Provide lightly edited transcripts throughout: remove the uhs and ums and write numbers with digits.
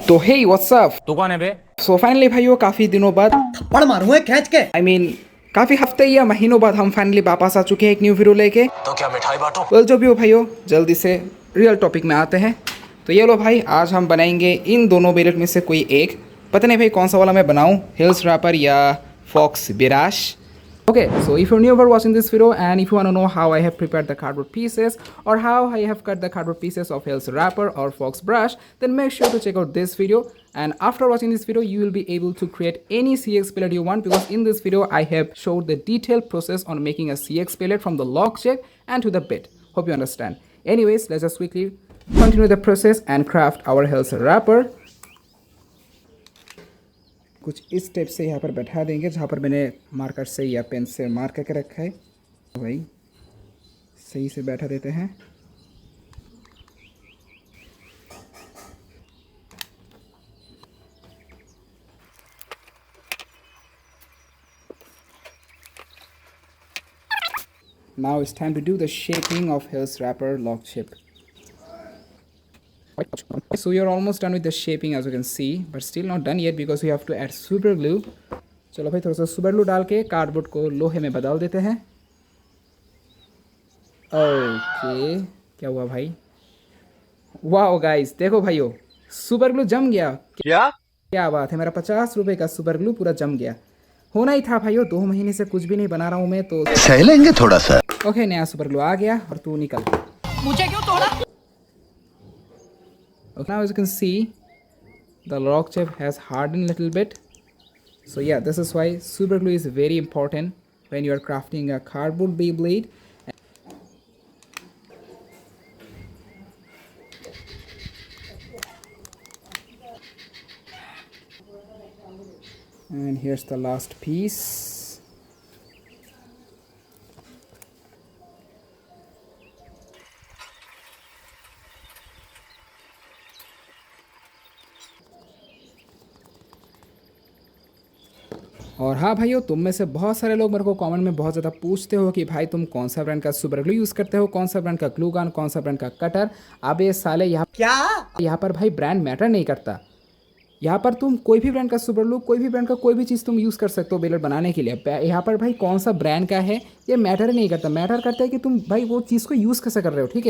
तो हे व्हाट्सअप। तू कौन है बे? सो फाइनली भाइयों काफ़ी दिनों बाद थप्पड़ मारूंगा खींच के। काफ़ी हफ्ते या महीनों बाद हम फाइनली वापस आ चुके हैं एक न्यू वीडियो लेके। तो क्या मिठाई बांटो? वेल जो भी हो भाइयों, जल्दी से रियल टॉपिक में आते हैं। तो ये लो भाई, आज हम बनाएंगे इन दोनों बेलेट में से कोई एक। पता नहीं भाई कौन सा वाला मैं बनाऊँ, हिल्स रैपर या fox बिराश। Okay, so if you're new over watching this video and if you want to know how I have prepared the cardboard pieces or how I have cut the cardboard pieces of Hells Wrapper or Fox brush, then make sure to check out this video. And after watching this video, you will be able to create any CX pellet you want, because in this video I have showed the detailed process on making a CX pellet from the lock check and to the bit. Hope you understand. Anyways, let's just quickly continue the process and craft our Hells Wrapper. कुछ इस type से यहाँ पर बैठा देंगे, जहाँ पर मैंने मार्कर से या पेन से मार्क करके रखा है। तो भाई सही से बैठा देते हैं। Now it's time to do the shaping of Hells Wrapper lock chip. So we are almost done with the shaping as you can see, but still not done yet because we have to add super glue. चलो भाई थोड़ा सा super glue डाल के cardboard को लोहे में बदल देते हैं। ओके, क्या हुआ भाई? वाओ गाइस, देखो भाइयों, सुपर ग्लू जम गया। क्या बात है, मेरा 50 रुपए का सुपर ग्लू पूरा जम गया। होना ही था भाइयों, 2 महीने से कुछ भी नहीं बना रहा हूँ मैं, तो सह लेंगे थोड़ा सा। ओके, नया सुपर ग्लू आ गया और तू निकल। मुझे क्यों तोड़ा? Okay, now as you can see, the lock chip has hardened a little bit. So yeah, this is why super glue is very important when you are crafting a cardboard Beyblade. And here's the last piece. और हाँ भाइयों, तुम में से बहुत सारे लोग मेरे को कमेंट में बहुत ज़्यादा पूछते हो कि भाई तुम कौन सा ब्रांड का सुपर ग्लू यूज़ करते हो, कौन सा ब्रांड का ग्लू गन, कौन सा ब्रांड का कटर। अब ये साले यहाँ पर भाई ब्रांड मैटर नहीं करता। यहाँ पर तुम कोई भी ब्रांड का सुपर ग्लू, कोई भी ब्रांड का कोई भी चीज़ तुम यूज़ कर सकते हो बेलेट बनाने के लिए। यहाँ पर भाई कौन सा ब्रांड का है ये मैटर नहीं करता। मैटर करता है कि तुम भाई वो चीज़ को यूज़ कैसे कर रहे हो। ठीक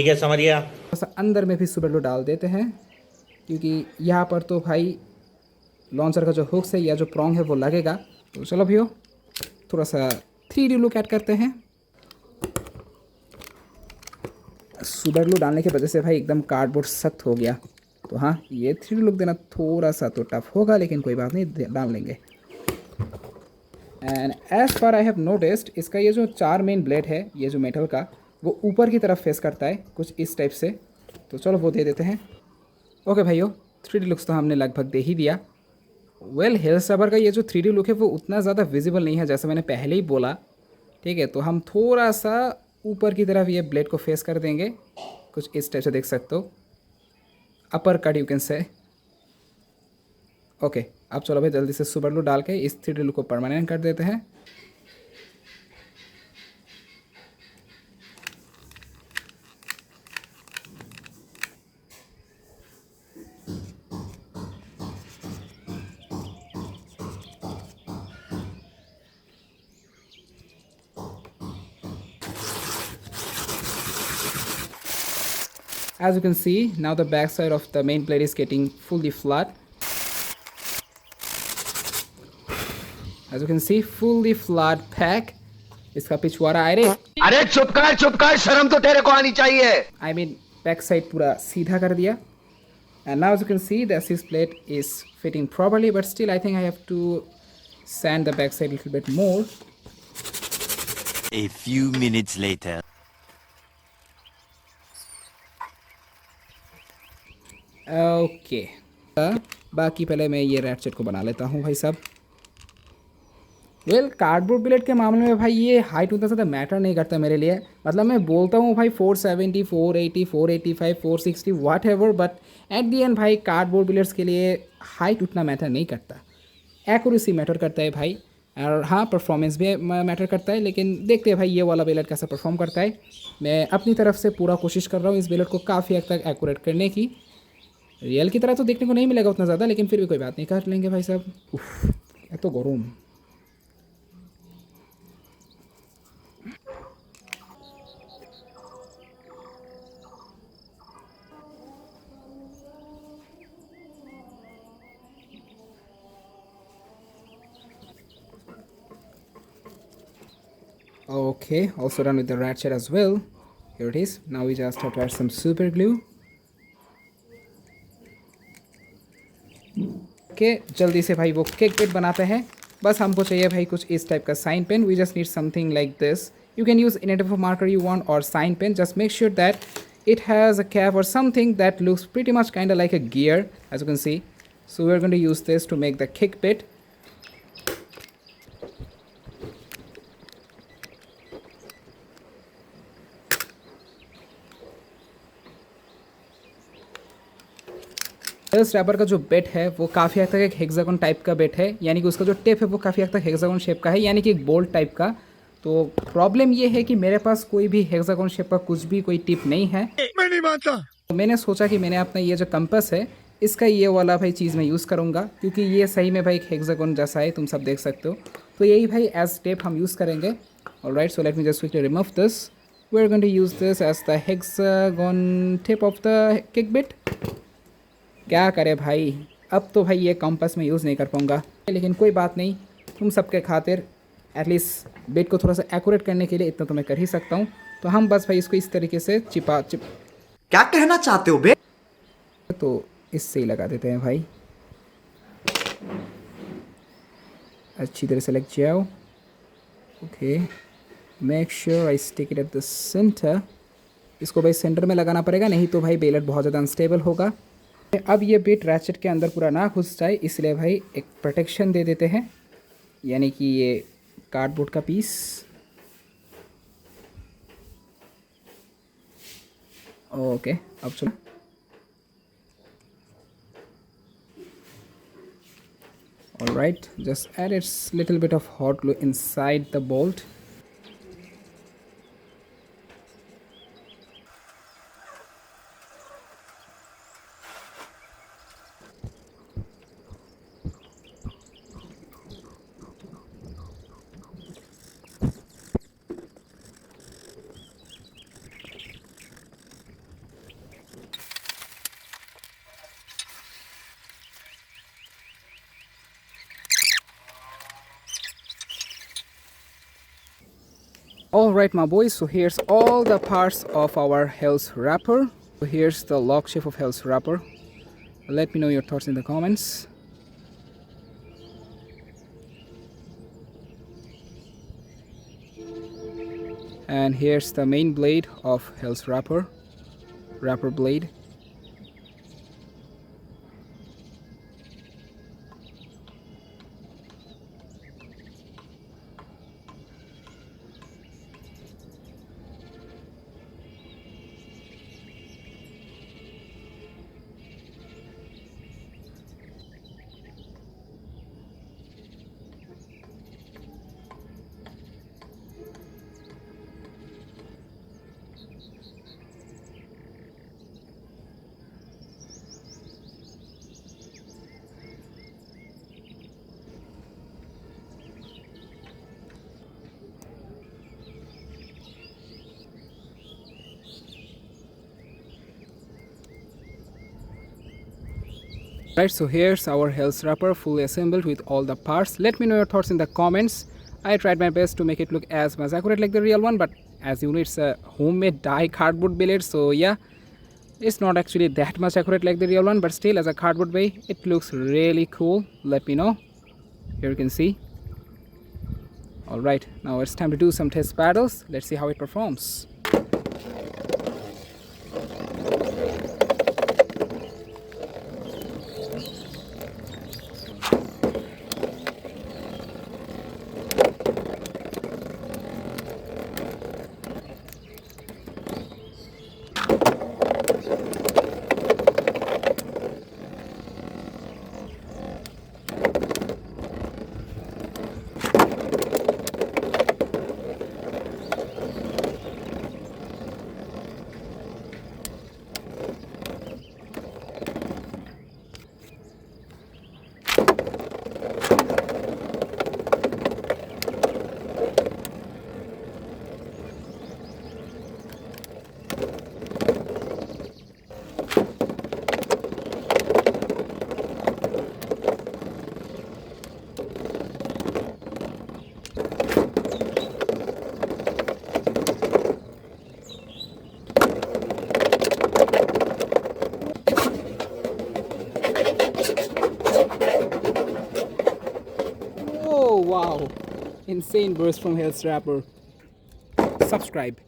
है, समझ गया। थोड़ा सा अंदर में भी सुपर ग्लू डाल देते हैं, क्योंकि यहाँ पर तो भाई लॉन्चर का जो हुक्स है या जो प्रॉन्ग है वो लगेगा। तो चलो भैया थोड़ा सा 3D लुक ऐड करते हैं। सुपर ग्लू डालने की वजह से भाई एकदम कार्डबोर्ड सख्त हो गया। तो हाँ, ये 3D लुक देना थोड़ा सा तो टफ होगा, लेकिन कोई बात नहीं, डाल लेंगे। And as far I have noticed, इसका ये जो 4 मेन ब्लेड है, ये जो मेटल का, वो ऊपर की तरफ फेस करता है कुछ इस टाइप से। तो चलो वो दे देते हैं। ओके भाइयों, 3D लुक्स तो हमने लगभग दे ही दिया। वेल, हेल्स रैपर का ये जो 3D लुक है वो उतना ज़्यादा विजिबल नहीं है, जैसे मैंने पहले ही बोला। ठीक है, तो हम थोड़ा सा ऊपर की तरफ ये ब्लेड को फेस कर देंगे, कुछ इस टाइप से देख सकते हो। Upper cut you can say. Okay, अब चलो भाई जल्दी से सुपर ग्लू डाल के इस 3D लुक को परमानेंट कर देते हैं। As you can see, now the back side of the main plate is getting fully flat. As you can see, fully flat pack. इसका पिछवाड़ा आए रे। अरे चुप कर, शर्म तो तेरे को आनी चाहिए। I mean, back side पूरा सीधा कर दिया। And now as you can see, the assist plate is fitting properly, but still I think I have to sand the back side a little bit more. A few minutes later. Okay, बाकी पहले मैं ये rat set को बना लेता हूँ भाई साहब। वेल, कार्डबोर्ड बिलेट के मामले में भाई ये हाइट उतना ज़्यादा मैटर नहीं करता मेरे लिए। मतलब मैं बोलता हूँ भाई 470, 480, 485, 460 what ever, but at the and भाई कार्डबोर्ड बिलेट्स के लिए हाइट उतना मैटर नहीं करता। एक्यूरेसी मैटर करता है भाई, और हाँ परफॉर्मेंस भी मैटर करता है। लेकिन देखते हैं भाई ये वाला बेलेट कैसा परफॉर्म करता है। मैं अपनी तरफ से पूरा कोशिश कर रहा हूँ इस बेलेट को काफ़ी हद तक एक्यूरेट करने की। रियल की तरह तो देखने को नहीं मिलेगा उतना ज़्यादा, लेकिन फिर भी कोई बात नहीं, काट लेंगे भाई साहब। उफ, ये तो गरम। Okay, also done with the ratchet as well. Here it is. Now we just have to add some super glue. Okay, जल्दी से भाई वो केक पेट बनाते हैं। बस हमको चाहिए भाई कुछ इस टाइप का sign pen. We just need something like this. You can use any type of marker you want or sign pen. Just make sure that it has a cap or something that looks pretty much kind of like a gear, as you can see. So we're going to use this to make the kick bit. हेल्स rapper का जो बेट है वो काफ़ी हद तक एक hexagon type का बेट है, यानी कि उसका जो टिप है वो काफ़ी हद तक हेक्सागोन शेप का है, यानी कि एक बोल्ट टाइप का। तो प्रॉब्लम ये है कि मेरे पास कोई भी हेक्सागोन शेप का कुछ भी कोई टिप नहीं है। मैं नहीं मानता। तो मैंने सोचा कि मैंने अपना ये जो कंपास है इसका ये वाला भाई चीज़ मैं यूज़ करूँगा, क्योंकि ये सही में भाई एक हेक्सागोन जैसा है, तुम सब देख सकते हो। तो यही भाई एज टेप हम यूज़ करेंगे। Alright, so let me just quickly remove this. We are going to use this as the hexagon tip of the kick bit. क्या करें भाई, अब तो भाई ये कंपास में यूज़ नहीं कर पाऊँगा, लेकिन कोई बात नहीं, तुम सबके खातिर एटलीस्ट बेट को थोड़ा सा एक्यूरेट करने के लिए इतना तो मैं कर ही सकता हूँ। तो हम बस भाई इसको इस तरीके से क्या कहना चाहते हो बे? तो इससे ही लगा देते हैं भाई, अच्छी तरह से लग जाओ। Okay, make sure I stick it at the centre. इसको भाई सेंटर में लगाना पड़ेगा, नहीं तो भाई बेलेट बहुत ज़्यादा अनस्टेबल होगा। अब ये बिट रैचेट के अंदर पूरा ना घुस जाए, इसलिए भाई एक प्रोटेक्शन दे देते हैं, यानी कि ये कार्डबोर्ड का पीस। ओके, अब चलो। Alright, just add its little bit of hot glue inside the bolt. Alright my boys, so here's all the parts of our Hells Reaper. So here's the lock shape of Hells Reaper. Let me know your thoughts in the comments. And here's the main blade of Hells Reaper blade. Right, so here's our Hells Reaper fully assembled with all the parts. Let me know your thoughts in the comments. I tried my best to make it look as much accurate like the real one, but as you know, it's a homemade die cardboard Beyblade, so yeah, it's not actually that much accurate like the real one, but still as a cardboard Bey, it looks really cool. Let me know. Here you can see. Alright, now it's time to do some test battles. Let's see how it performs. insane burst from Hells Reaper. Subscribe.